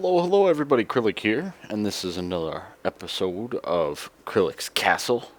Hello everybody, Kryllyk here, and this is another episode of Kryllyk's Castle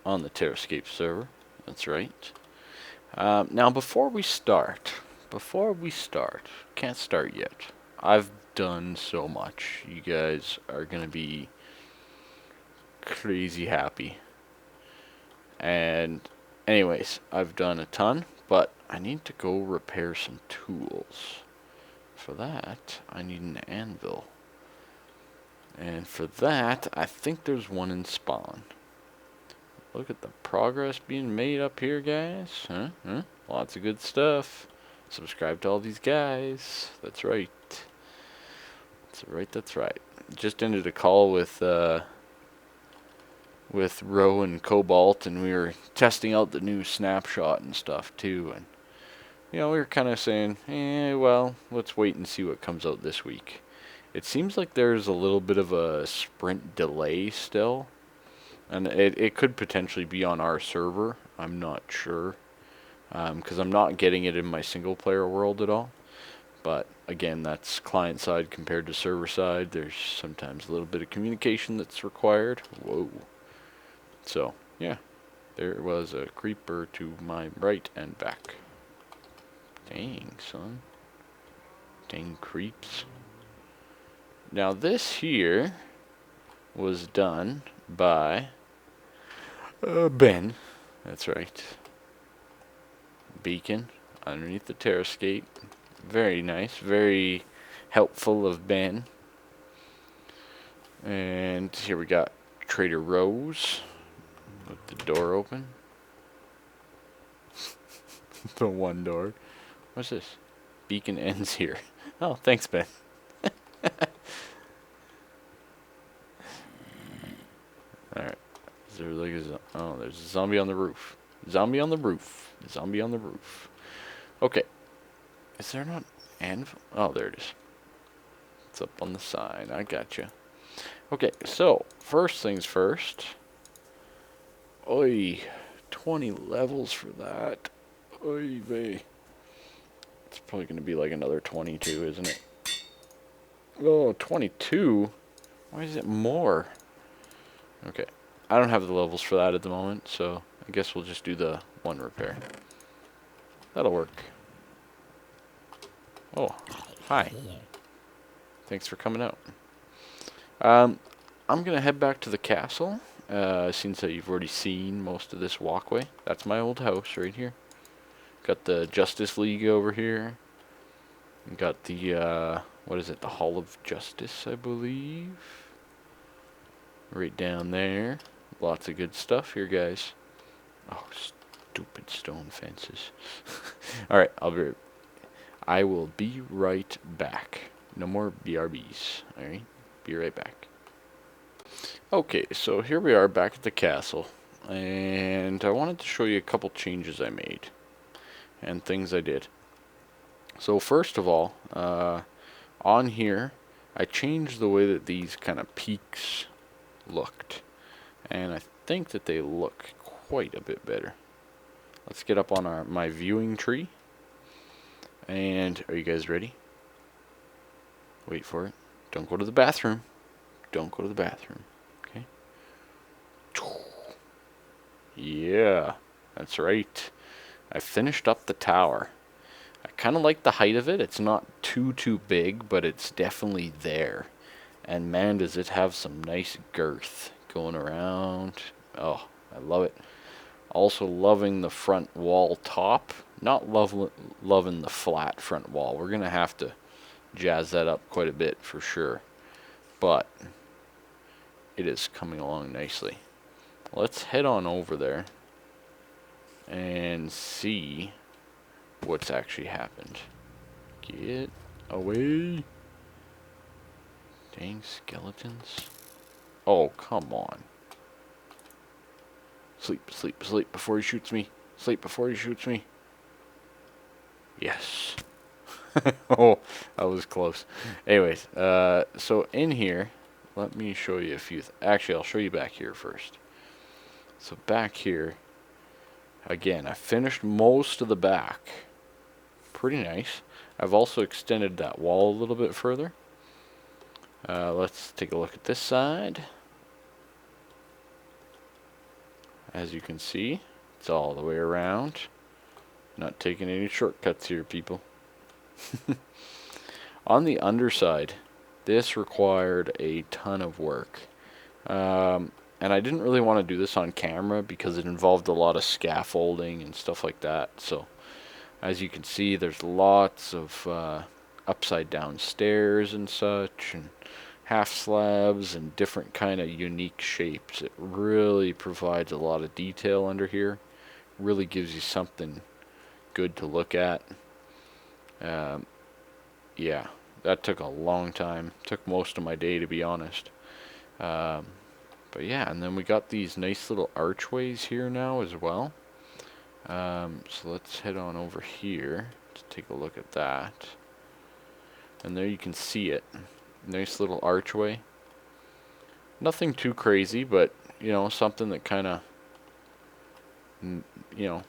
on the Terrascape server. That's right. Now before we start, can't start yet. I've done so much. You guys are gonna be crazy happy. And anyways, I've done a ton, but I need to go repair some tools. For that, I need an anvil. And for that, I think there's one in spawn. Look at the progress being made up here, guys. Huh? Lots of good stuff. Subscribe to all these guys. That's right. That's right. Just ended a call with Ro and Cobalt, and we were testing out the new snapshot and stuff too. And you know, we were kind of saying, well, let's wait and see what comes out this week. It seems like there's a little bit of a sprint delay still. And it could potentially be on our server. I'm not sure. Because I'm not getting it in my single player world at all. But again, that's client side compared to server side. There's sometimes a little bit of communication that's required. Whoa. So, yeah. There was a creeper to my right and back. Dang, son. Dang creeps. Now this here was done by Ben. That's right. Beacon underneath the Terrascape. Very nice. Very helpful of Ben. And here we got Trader Rose with the door open. The one door. What's this? Beacon ends here. Oh, thanks, Ben. Alright. Is there like a... Oh, there's a zombie on the roof. Zombie on the roof. Zombie on the roof. Okay. Is there not anvil? Oh, there it is. It's up on the side. I gotcha. Okay, so, first things first. Oi. 20 levels for that. Oy vey. It's probably going to be like another 22, isn't it? Oh, 22? Why is it more? Okay. I don't have the levels for that at the moment, so I guess we'll just do the one repair. That'll work. Oh, hi. Thanks for coming out. I'm going to head back to the castle. Since that you've already seen most of this walkway. That's my old house right here. Got the Justice League over here. Got the, what is it? The Hall of Justice, I believe. Right down there. Lots of good stuff here, guys. Oh, stupid stone fences. Alright, I will be right back. No more BRBs. Alright, be right back. Okay, so here we are back at the castle. And I wanted to show you a couple changes I made. And things I did. So first of all, on here, I changed the way that these kind of peaks looked. And I think that they look quite a bit better. Let's get up on my viewing tree. And are you guys ready? Wait for it. Don't go to the bathroom. Don't go to the bathroom. Okay? Yeah, that's right. I finished up the tower. I kind of like the height of it. It's not too big, but it's definitely there. And man, does it have some nice girth going around. Oh, I love it. Also loving the front wall top. Not loving the flat front wall. We're going to have to jazz that up quite a bit for sure. But it is coming along nicely. Let's head on over there and see what's actually happened. Get away. Dang skeletons. Oh, come on. Sleep, sleep, sleep before he shoots me. Sleep before he shoots me. Yes. Oh, that was close. Anyways, so in here, let me show you a few. Actually, I'll show you back here first. So back here, again, I finished most of the back. Pretty nice. I've also extended that wall a little bit further. Let's take a look at this side. As you can see, it's all the way around. Not taking any shortcuts here, people. On the underside, this required a ton of work. And I didn't really want to do this on camera because it involved a lot of scaffolding and stuff like that. So, as you can see, there's lots of upside down stairs and such, and half slabs and different kind of unique shapes. It really provides a lot of detail under here. Really gives you something good to look at. Yeah, that took a long time. Took most of my day, to be honest. But yeah, and then we got these nice little archways here now as well. So let's head on over here to take a look at that. And there you can see it. Nice little archway. Nothing too crazy, but, you know, something that kind of, you know,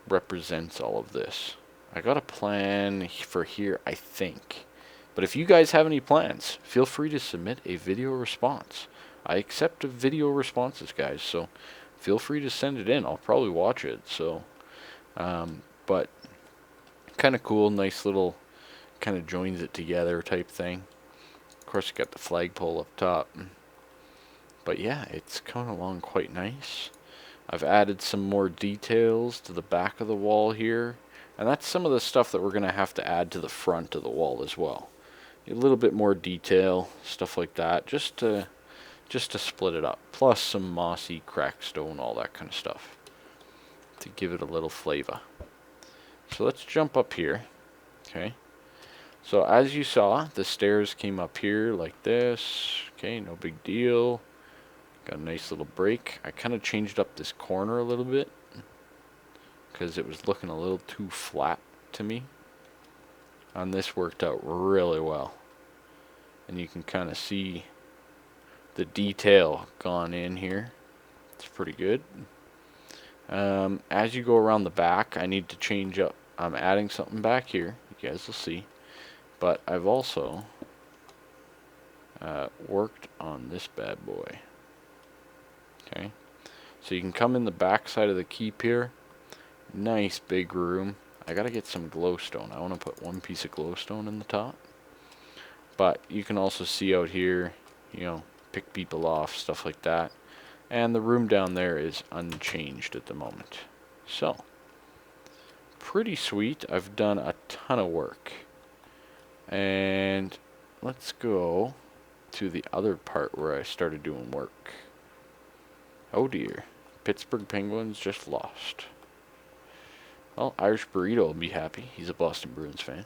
represents all of this. I got a plan for here, I think. But if you guys have any plans, feel free to submit a video response. I accept video responses, guys, so feel free to send it in. I'll probably watch it. So, but kind of cool, nice little, kind of joins it together type thing. Of course, you got the flagpole up top. But yeah, it's coming along quite nice. I've added some more details to the back of the wall here. And that's some of the stuff that we're going to have to add to the front of the wall as well. A little bit more detail, stuff like that, just to split it up. Plus some mossy cracked stone, all that kind of stuff, to give it a little flavor. So let's jump up here. Okay. So as you saw, the stairs came up here like this. Okay, no big deal. Got a nice little break. I kind of changed up this corner a little bit because it was looking a little too flat to me. And this worked out really well. And you can kind of see the detail gone in here. It's pretty good. As you go around the back, I need to change up. I'm adding something back here. You guys will see. But I've also worked on this bad boy. Okay. So you can come in the back side of the keep here. Nice big room. I gotta get some glowstone. I want to put one piece of glowstone in the top. But you can also see out here, you know, pick people off, stuff like that. And the room down there is unchanged at the moment. So, pretty sweet. I've done a ton of work. And let's go to the other part where I started doing work. Oh dear. Pittsburgh Penguins just lost. Well, Irish Burrito will be happy. He's a Boston Bruins fan.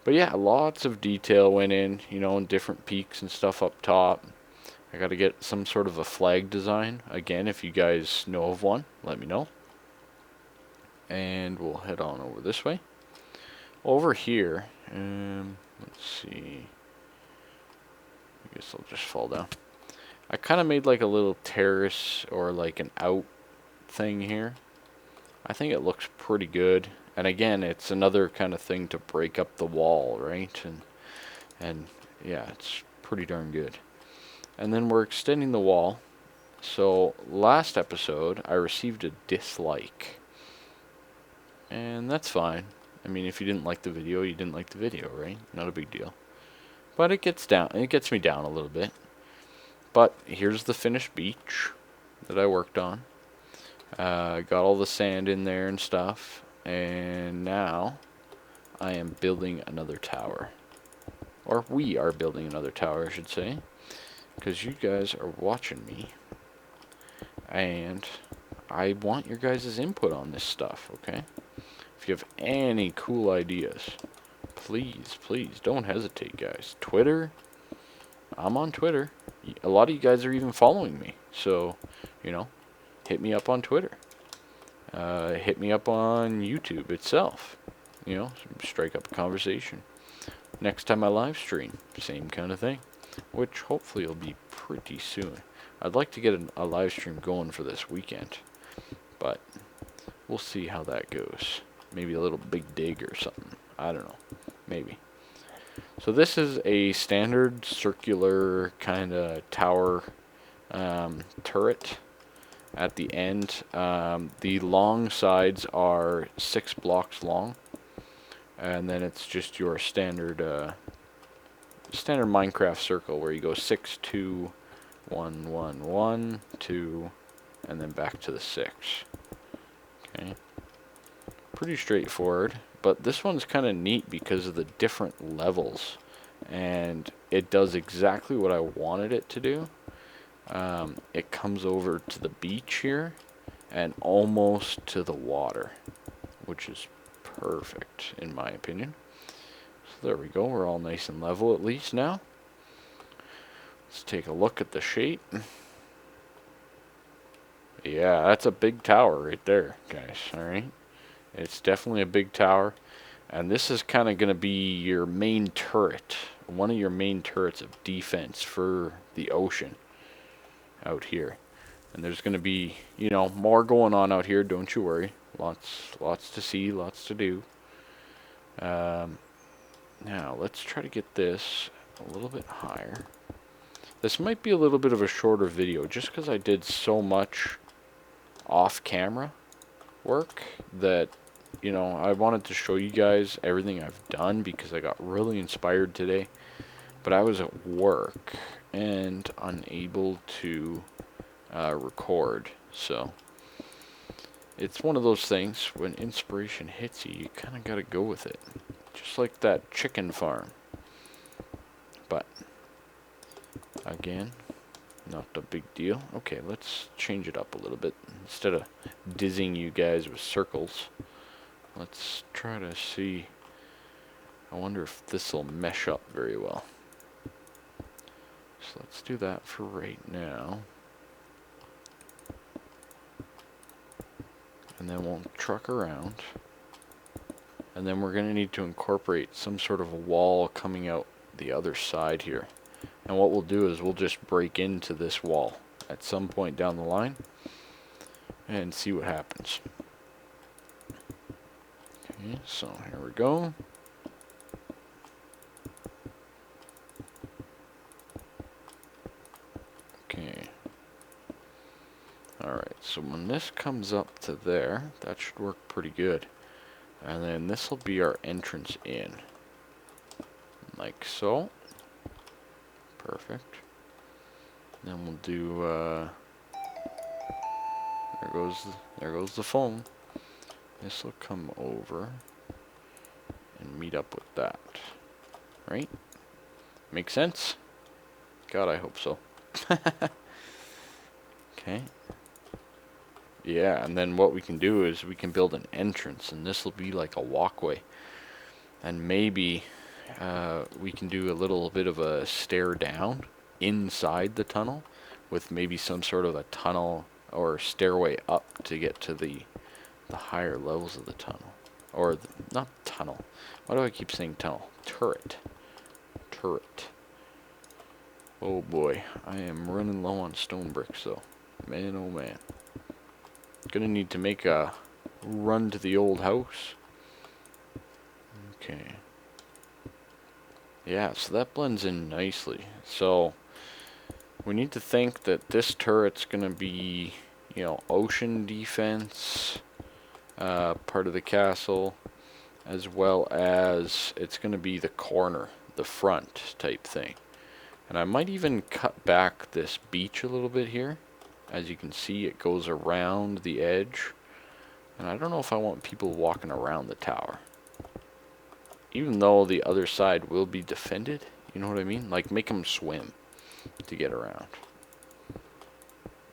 But yeah, lots of detail went in, you know, and different peaks and stuff up top. I got to get some sort of a flag design. Again, if you guys know of one, let me know. And we'll head on over this way. Over here, let's see. I guess I'll just fall down. I kind of made like a little terrace or like an out thing here. I think it looks pretty good. And again, it's another kind of thing to break up the wall, right? And yeah, it's pretty darn good. And then we're extending the wall. So last episode, I received a dislike. And that's fine. I mean, if you didn't like the video, you didn't like the video, right? Not a big deal. But it gets me down a little bit. But here's the finished beach that I worked on. Got all the sand in there and stuff. And now I am building another tower. Or we are building another tower, I should say. Because you guys are watching me. And I want your guys' input on this stuff, okay? If you have any cool ideas, please, please don't hesitate, guys. Twitter. I'm on Twitter. A lot of you guys are even following me. So, you know, hit me up on Twitter. Hit me up on YouTube itself. You know, strike up a conversation. Next time I live stream, same kind of thing. Which hopefully will be pretty soon. I'd like to get a live stream going for this weekend. But we'll see how that goes. Maybe a little big dig or something. I don't know. Maybe. So this is a standard circular kind of tower turret at the end. The long sides are 6 blocks long, and then it's just your standard standard Minecraft circle where you go 6, 2, 1, 1, 1, 2, and then back to the 6. Okay, pretty straightforward, but this one's kind of neat because of the different levels, and it does exactly what I wanted it to do. It comes over to the beach here and almost to the water, which is perfect in my opinion. So there we go, we're all nice and level at least now. Let's take a look at the shape. Yeah, that's a big tower right there, guys. Alright, it's definitely a big tower, and this is kind of going to be your main turret, one of your main turrets of defense for the ocean out here. And there's going to be, you know, more going on out here, don't you worry. Lots to see, lots to do. Now, let's try to get this a little bit higher. This might be a little bit of a shorter video, just because I did so much off-camera work that, you know, I wanted to show you guys everything I've done because I got really inspired today. But I was at work and unable to record, so it's one of those things when inspiration hits you, you kind of got to go with it, just like that chicken farm. But again, not a big deal. Okay, let's change it up a little bit. Instead of dizzying you guys with circles, let's try to see. I wonder if this will mesh up very well. So let's do that for right now. And then we'll truck around. And then we're going to need to incorporate some sort of a wall coming out the other side here. And what we'll do is we'll just break into this wall at some point down the line and see what happens. Okay, so here we go. Okay. Alright, so when this comes up to there, that should work pretty good. And then this will be our entrance in. Like so. Perfect. Then we'll do, there goes the phone. This will come over and meet up with that. Right? Make sense? God, I hope so. Okay. Yeah, and then what we can do is we can build an entrance, and this will be like a walkway. And maybe we can do a little bit of a stair down inside the tunnel with maybe some sort of a tunnel or stairway up to get to the higher levels of the tunnel. Or, not tunnel. Why do I keep saying tunnel? Turret. Turret. Oh boy, I am running low on stone bricks though. Man, oh man. Gonna need to make a run to the old house. Okay. Yeah, so that blends in nicely. So, we need to think that this turret's gonna be, you know, ocean defense, part of the castle, as well as it's gonna be the corner, the front type thing. And I might even cut back this beach a little bit here. As you can see, it goes around the edge. And I don't know if I want people walking around the tower. Even though the other side will be defended, you know what I mean? Like, make them swim to get around.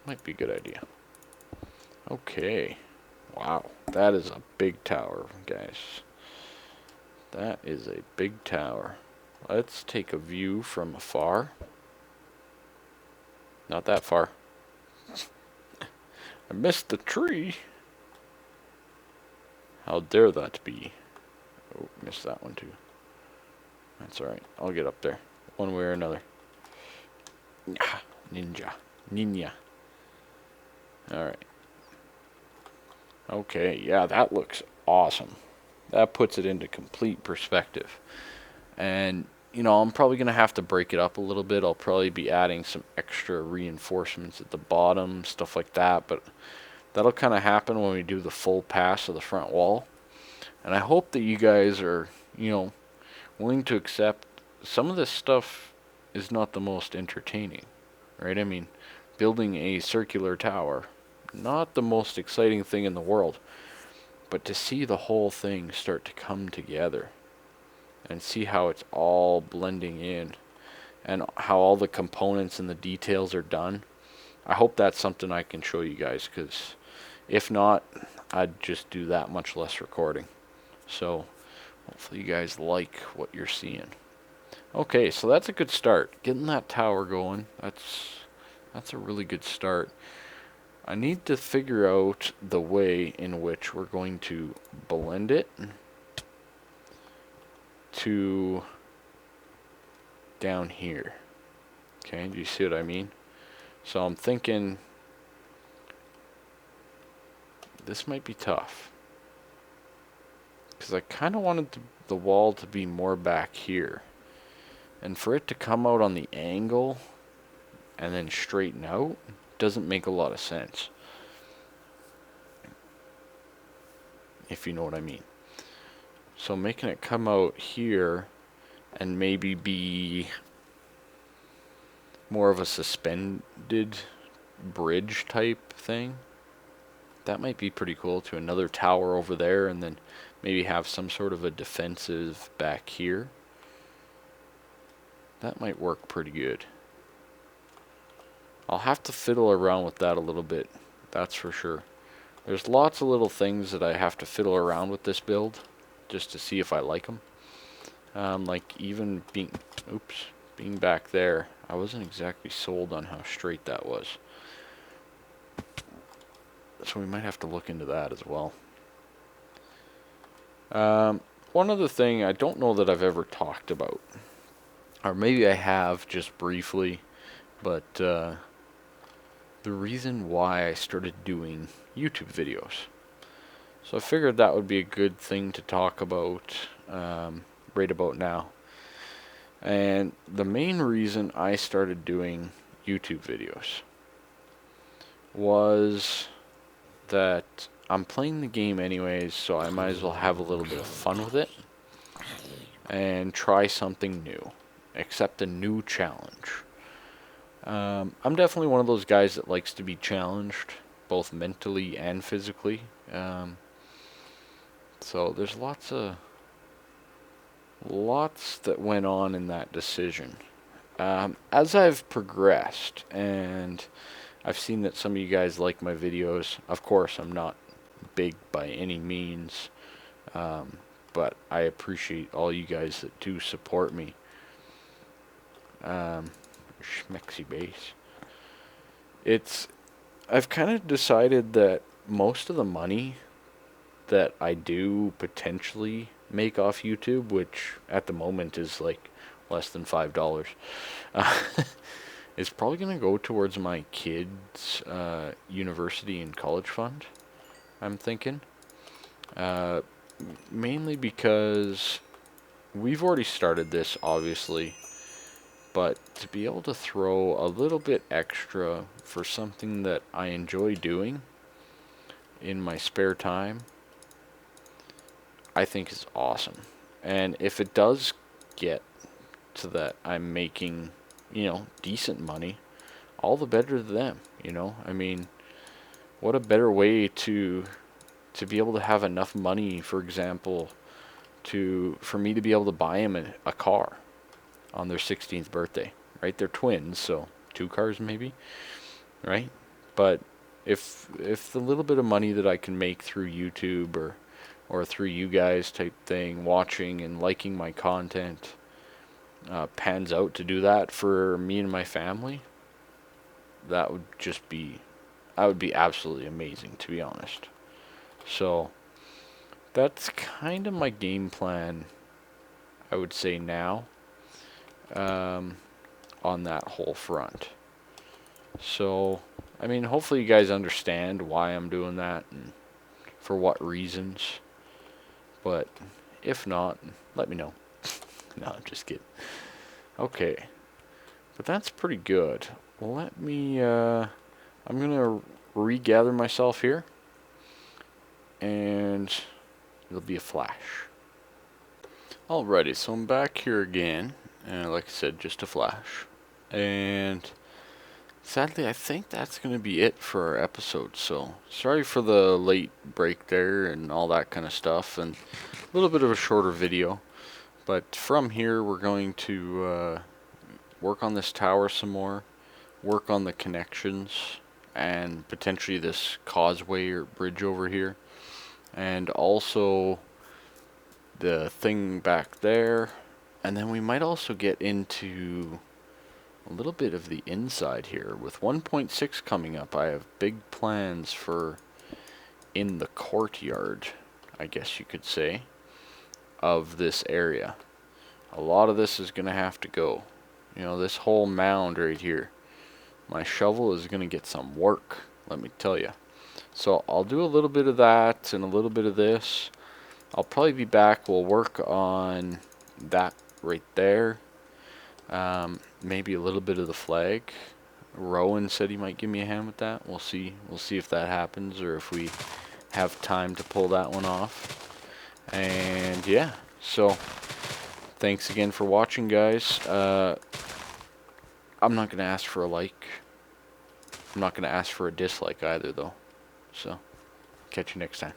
Might be a good idea. Okay. Wow, that is a big tower, guys. That is a big tower. Let's take a view from afar. Not that far. I missed the tree. How dare that be? Oh, missed that one too. That's alright. I'll get up there. One way or another. Ninja. Ninja. Alright. Okay, yeah, that looks awesome. That puts it into complete perspective. And you know, I'm probably going to have to break it up a little bit. I'll probably be adding some extra reinforcements at the bottom, stuff like that. But that'll kind of happen when we do the full pass of the front wall. And I hope that you guys are, you know, willing to accept some of this stuff is not the most entertaining, right? I mean, building a circular tower, not the most exciting thing in the world. But to see the whole thing start to come together and see how it's all blending in and how all the components and the details are done, I hope that's something I can show you guys, because if not, I'd just do that much less recording. So hopefully you guys like what you're seeing. Okay, so that's a good start. Getting that tower going, that's a really good start. I need to figure out the way in which we're going to blend it to down here. Okay, do you see what I mean? So I'm thinking this might be tough, because I kind of wanted the wall to be more back here, and for it to come out on the angle and then straighten out doesn't make a lot of sense, if you know what I mean. So making it come out here and maybe be more of a suspended bridge type thing, that might be pretty cool, to another tower over there, and then maybe have some sort of a defensive back here. That might work pretty good. I'll have to fiddle around with that a little bit, that's for sure. There's lots of little things that I have to fiddle around with this build just to see if I like them. Like even being back there, I wasn't exactly sold on how straight that was. So we might have to look into that as well. One other thing I don't know that I've ever talked about, or maybe I have just briefly, but the reason why I started doing YouTube videos. So I figured that would be a good thing to talk about right about now. And the main reason I started doing YouTube videos was that I'm playing the game anyways, so I might as well have a little bit of fun with it and try something new, accept a new challenge. I'm definitely one of those guys that likes to be challenged, both mentally and physically. So there's lots that went on in that decision. As I've progressed and I've seen that some of you guys like my videos, of course I'm not big by any means, but I appreciate all you guys that do support me. Schmexy base. I've kind of decided that most of the money that I do potentially make off YouTube, which at the moment is like less than $5, is probably going to go towards my kids' university and college fund, I'm thinking. Mainly because we've already started this, obviously, but to be able to throw a little bit extra for something that I enjoy doing in my spare time, I think is awesome. And if it does get to that I'm making, you know, decent money, all the better to them, you know. I mean, what a better way to be able to have enough money, for example, for me to be able to buy them a car on their 16th birthday, right? They're twins, so 2 cars maybe, right? But if the little bit of money that I can make through YouTube or through you guys type thing, watching and liking my content, pans out to do that for me and my family, that would be absolutely amazing, to be honest. So that's kind of my game plan, I would say now, on that whole front. So, I mean, hopefully you guys understand why I'm doing that and for what reasons. But if not, let me know. No, I'm just kidding. Okay. But that's pretty good. Let me, I'm gonna regather myself here. And it'll be a flash. Alrighty, so I'm back here again. And like I said, just a flash. And sadly, I think that's going to be it for our episode. So sorry for the late break there and all that kind of stuff. And a little bit of a shorter video. But from here, we're going to work on this tower some more. Work on the connections. And potentially this causeway or bridge over here. And also the thing back there. And then we might also get into a little bit of the inside here. With 1.6 coming up, I have big plans for in the courtyard, I guess you could say, of this area. A lot of this is going to have to go. You know, this whole mound right here. My shovel is going to get some work, let me tell you. So I'll do a little bit of that and a little bit of this. I'll probably be back. We'll work on that right there. Maybe a little bit of the flag. Rowan said he might give me a hand with that. We'll see. We'll see if that happens or if we have time to pull that one off. And yeah, so thanks again for watching, guys. I'm not going to ask for a like. I'm not going to ask for a dislike either, though. So catch you next time.